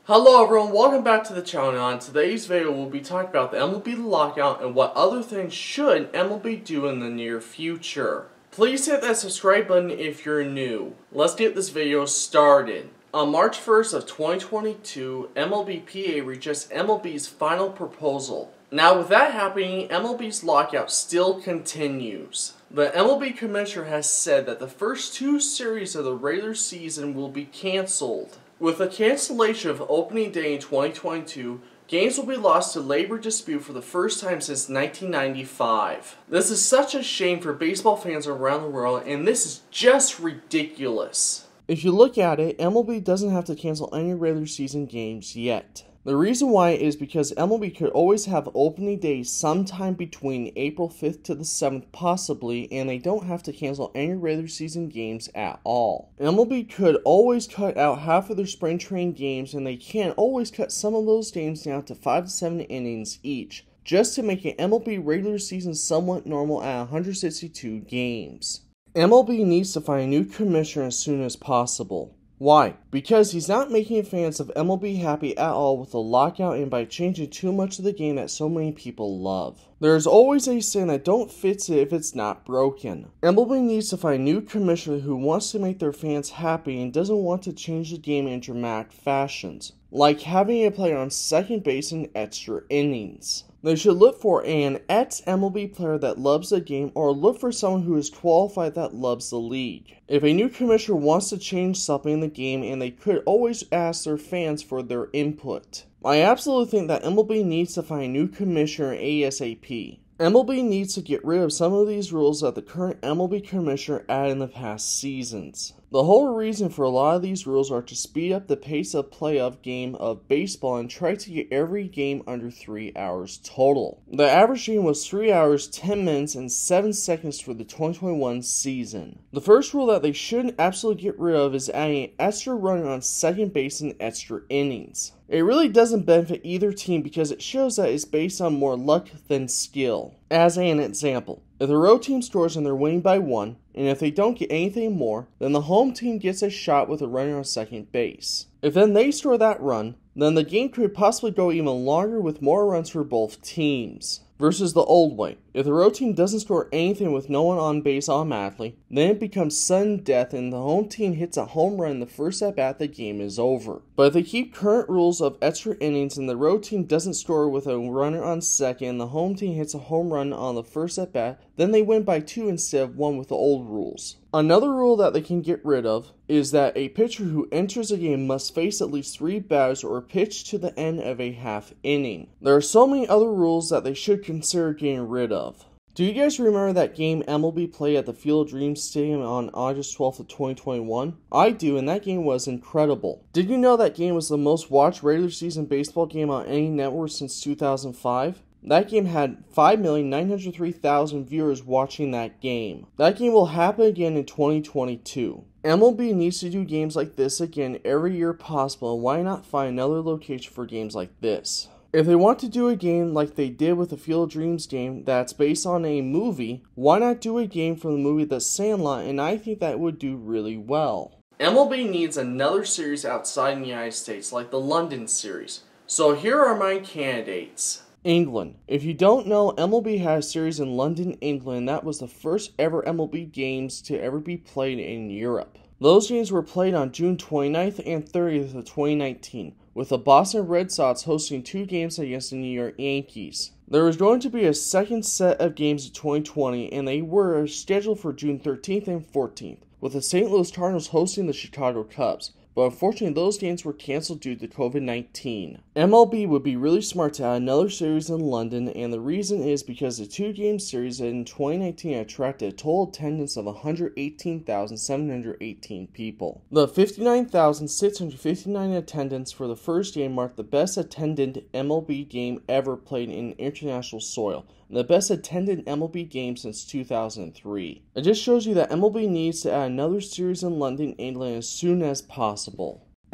Hello everyone, welcome back to the channel. Now in today's video we'll be talking about the MLB Lockout and what other things should MLB do in the near future. Please hit that subscribe button if you're new. Let's get this video started. On March 1st of 2022, MLBPA rejects MLB's final proposal. Now with that happening, MLB's lockout still continues. The MLB Commissioner has said that the first two series of the regular season will be cancelled. With the cancellation of opening day in 2022, games will be lost to labor dispute for the first time since 1995. This is such a shame for baseball fans around the world, and this is just ridiculous. If you look at it, MLB doesn't have to cancel any regular season games yet. The reason why is because MLB could always have opening day sometime between April 5th to the 7th possibly, and they don't have to cancel any regular season games at all. MLB could always cut out half of their spring training games, and they can always cut some of those games down to 5 to 7 innings each, just to make an MLB regular season somewhat normal at 162 games. MLB needs to find a new commissioner as soon as possible. Why? Because he's not making fans of MLB happy at all with the lockout and by changing too much of the game that so many people love. There's always a saying that don't fix it if it's not broken. MLB needs to find a new commissioner who wants to make their fans happy and doesn't want to change the game in dramatic fashions, like having a player on second base in extra innings. They should look for an ex-MLB player that loves the game, or look for someone who is qualified that loves the league. If a new commissioner wants to change something in the game, and they could always ask their fans for their input. I absolutely think that MLB needs to find a new commissioner ASAP. MLB needs to get rid of some of these rules that the current MLB commissioner added in the past seasons. The whole reason for a lot of these rules are to speed up the pace of play of game of baseball and try to get every game under 3 hours total. The average game was 3 hours, 10 minutes, and 7 seconds for the 2021 season. The first rule that they should absolutely get rid of is adding an extra runner on second base in extra innings. It really doesn't benefit either team because it shows that it's based on more luck than skill. As an example, if the road team scores and they're winning by 1, and if they don't get anything more, then the home team gets a shot with a runner on second base. If then they score that run, then the game could possibly go even longer with more runs for both teams. Versus the old way, if the road team doesn't score anything with no one on base automatically, then it becomes sudden death and the home team hits a home run in the first at bat, the game is over. But if they keep current rules of extra innings and the road team doesn't score with a runner on second and the home team hits a home run on the first at bat, then they win by 2 instead of 1 with the old rules. Another rule that they can get rid of is that a pitcher who enters a game must face at least 3 batters or pitch to the end of a half inning. There are so many other rules that they should consider getting rid of. Do you guys remember that game MLB played at the Field of Dreams Stadium on August 12th of 2021? I do, and that game was incredible. Did you know that game was the most watched regular season baseball game on any network since 2005? That game had 5,903,000 viewers watching that game. That game will happen again in 2022. MLB needs to do games like this again every year possible, and why not find another location for games like this? If they want to do a game like they did with the Field of Dreams game that's based on a movie, why not do a game from the movie The Sandlot, and I think that would do really well. MLB needs another series outside the United States, like the London series. So here are my candidates. England. If you don't know, MLB had a series in London, England. That was the first ever MLB games to ever be played in Europe. Those games were played on June 29th and 30th of 2019, with the Boston Red Sox hosting 2 games against the New York Yankees. There was going to be a second set of games in 2020, and they were scheduled for June 13th and 14th, with the St. Louis Cardinals hosting the Chicago Cubs. But unfortunately, those games were canceled due to COVID-19. MLB would be really smart to add another series in London, and the reason is because the 2-game series in 2019 attracted a total attendance of 118,718 people. The 59,659 attendance for the first game marked the best attended MLB game ever played in international soil, and the best attended MLB game since 2003. It just shows you that MLB needs to add another series in London, England as soon as possible.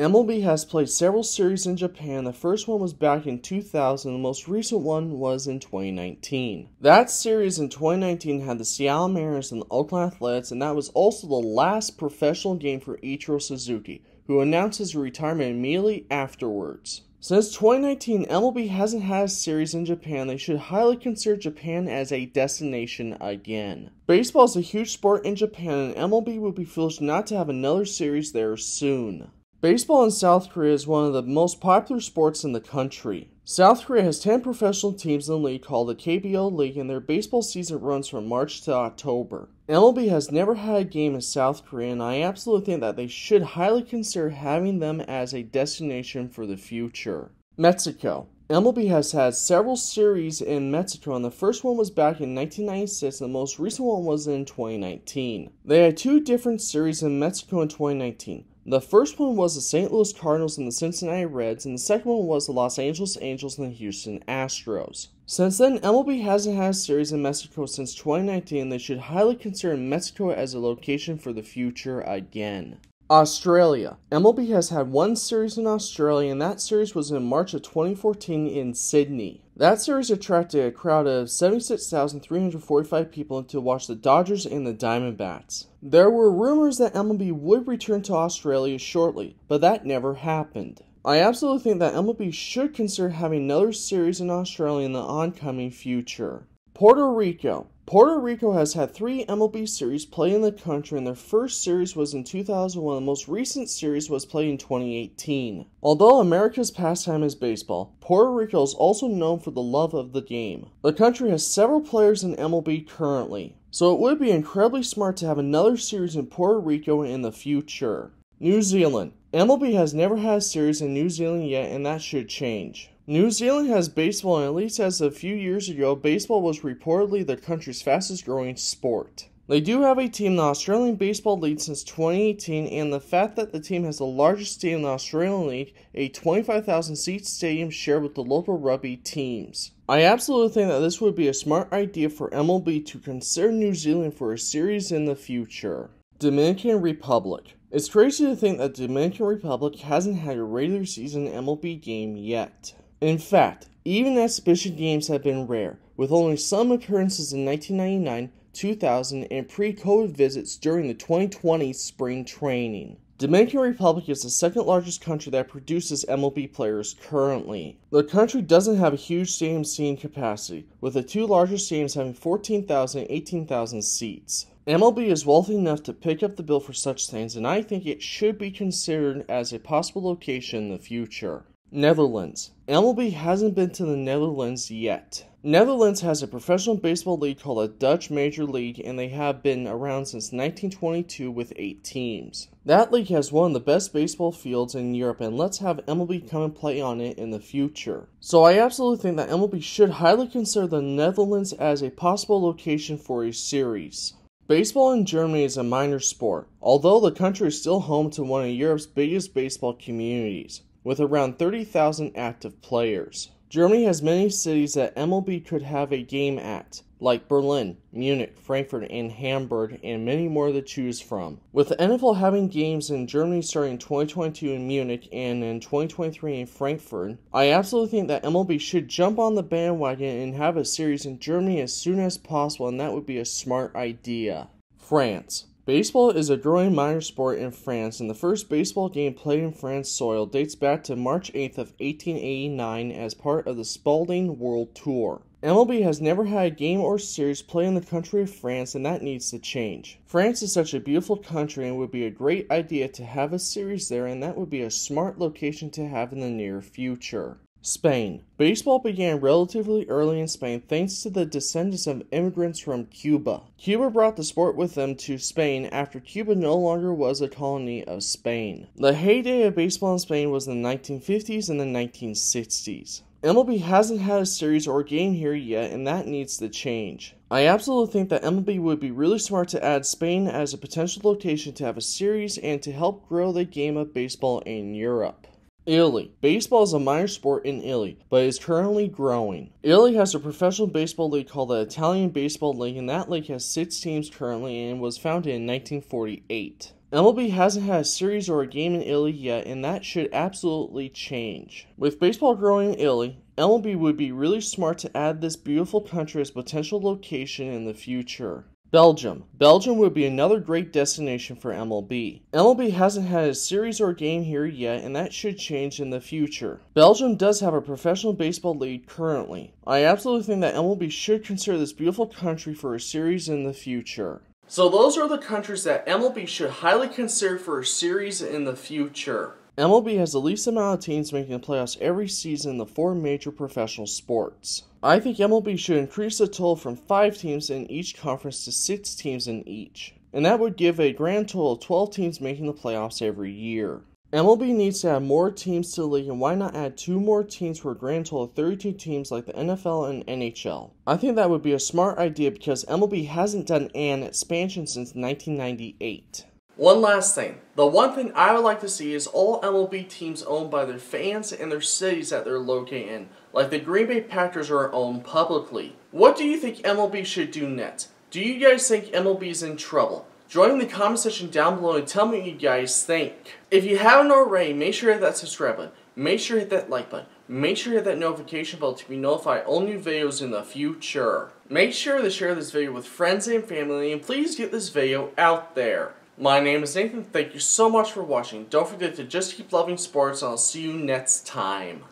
MLB has played several series in Japan. The first one was back in 2000, the most recent one was in 2019. That series in 2019 had the Seattle Mariners and the Oakland Athletics, and that was also the last professional game for Ichiro Suzuki, who announced his retirement immediately afterwards. Since 2019, MLB hasn't had a series in Japan. They should highly consider Japan as a destination again. Baseball is a huge sport in Japan, and MLB would be foolish not to have another series there soon. Baseball in South Korea is one of the most popular sports in the country. South Korea has 10 professional teams in the league called the KBO League, and their baseball season runs from March to October. MLB has never had a game in South Korea, and I absolutely think that they should highly consider having them as a destination for the future. Mexico. MLB has had several series in Mexico, and the first one was back in 1996, and the most recent one was in 2019. They had 2 different series in Mexico in 2019. The first one was the St. Louis Cardinals and the Cincinnati Reds, and the second one was the Los Angeles Angels and the Houston Astros. Since then, MLB hasn't had a series in Mexico since 2019, and they should highly consider Mexico as a location for the future again. Australia. MLB has had 1 series in Australia, and that series was in March of 2014 in Sydney. That series attracted a crowd of 76,345 people to watch the Dodgers and the Diamondbacks. There were rumors that MLB would return to Australia shortly, but that never happened. I absolutely think that MLB should consider having another series in Australia in the oncoming future. Puerto Rico. Puerto Rico has had 3 MLB series played in the country, and their first series was in 2001. The most recent series was played in 2018. Although America's pastime is baseball, Puerto Rico is also known for the love of the game. The country has several players in MLB currently, so it would be incredibly smart to have another series in Puerto Rico in the future. New Zealand. MLB has never had a series in New Zealand yet, and that should change. New Zealand has baseball, and at least as of a few years ago, baseball was reportedly the country's fastest growing sport. They do have a team in the Australian Baseball League since 2018, and the fact that the team has the largest stadium in the Australian League, a 25,000-seat stadium shared with the local rugby teams. I absolutely think that this would be a smart idea for MLB to consider New Zealand for a series in the future. Dominican Republic. It's crazy to think that the Dominican Republic hasn't had a regular season MLB game yet. In fact, even exhibition games have been rare, with only some occurrences in 1999, 2000, and pre-COVID visits during the 2020 spring training. Dominican Republic is the second largest country that produces MLB players currently. The country doesn't have a huge stadium seating capacity, with the 2 largest stadiums having 14,000 and 18,000 seats. MLB is wealthy enough to pick up the bill for such things, and I think it should be considered as a possible location in the future. Netherlands. MLB hasn't been to the Netherlands yet. Netherlands has a professional baseball league called the Dutch Major League, and they have been around since 1922 with 8 teams. That league has one of the best baseball fields in Europe, and let's have MLB come and play on it in the future. So I absolutely think that MLB should highly consider the Netherlands as a possible location for a series. Baseball in Germany is a minor sport, although the country is still home to one of Europe's biggest baseball communities, with around 30,000 active players. Germany has many cities that MLB could have a game at, like Berlin, Munich, Frankfurt, and Hamburg, and many more to choose from. With the NFL having games in Germany starting in 2022 in Munich and in 2023 in Frankfurt, I absolutely think that MLB should jump on the bandwagon and have a series in Germany as soon as possible, and that would be a smart idea. France. Baseball is a growing minor sport in France, and the first baseball game played in France soil dates back to March 8th of 1889 as part of the Spalding World Tour. MLB has never had a game or series played in the country of France, and that needs to change. France is such a beautiful country, and it would be a great idea to have a series there, and that would be a smart location to have in the near future. Spain. Baseball began relatively early in Spain thanks to the descendants of immigrants from Cuba. Cuba brought the sport with them to Spain after Cuba no longer was a colony of Spain. The heyday of baseball in Spain was in the 1950s and the 1960s. MLB hasn't had a series or game here yet, and that needs to change. I absolutely think that MLB would be really smart to add Spain as a potential location to have a series and to help grow the game of baseball in Europe. Italy. Baseball is a minor sport in Italy, but is currently growing. Italy has a professional baseball league called the Italian Baseball League, and that league has 6 teams currently and was founded in 1948. MLB hasn't had a series or a game in Italy yet, and that should absolutely change. With baseball growing in Italy, MLB would be really smart to add this beautiful country as a potential location in the future. Belgium. Belgium would be another great destination for MLB. MLB hasn't had a series or game here yet, and that should change in the future. Belgium does have a professional baseball league currently. I absolutely think that MLB should consider this beautiful country for a series in the future. So those are the countries that MLB should highly consider for a series in the future. MLB has the least amount of teams making the playoffs every season in the 4 major professional sports. I think MLB should increase the total from 5 teams in each conference to 6 teams in each. And that would give a grand total of 12 teams making the playoffs every year. MLB needs to add more teams to the league, and why not add 2 more teams for a grand total of 32 teams like the NFL and NHL? I think that would be a smart idea because MLB hasn't done an expansion since 1998. One last thing. The one thing I would like to see is all MLB teams owned by their fans and their cities that they're located in, like the Green Bay Packers are owned publicly. What do you think MLB should do next? Do you guys think MLB is in trouble? Join in the comment section down below and tell me what you guys think. If you haven't already, make sure to hit that subscribe button, make sure to hit that like button, make sure to hit that notification bell to be notified of all new videos in the future. Make sure to share this video with friends and family, and please get this video out there. My name is Nathan, thank you so much for watching. Don't forget to just keep loving sports, and I'll see you next time.